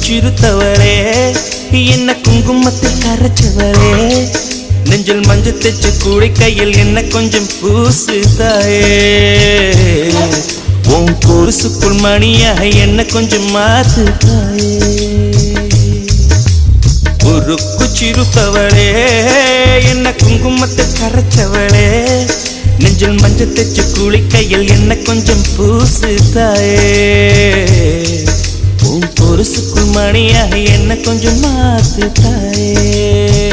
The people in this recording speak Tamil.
சிறுத்தவளே என்ன குங்குமத்தில் கரைச்சவளே நெஞ்சில் மஞ்சள் தைச்சு கூடை கையில் என்ன கொஞ்சம் பூசு தாயே உன் கொலுசுக்குள் மணியாக என்ன கொஞ்சம் மாத்து தாயே உருக்கு சிறுத்தவளே என்ன குங்குமத்தில் கரைச்சவளே நெஞ்சில் மஞ்சள் தைச்சு கூடை கையில் என்ன கொஞ்சம் பூசு தாயே உன் கொலுசுக்குள் மணியாக என்ன கொஞ்சம் மாத்து தாயே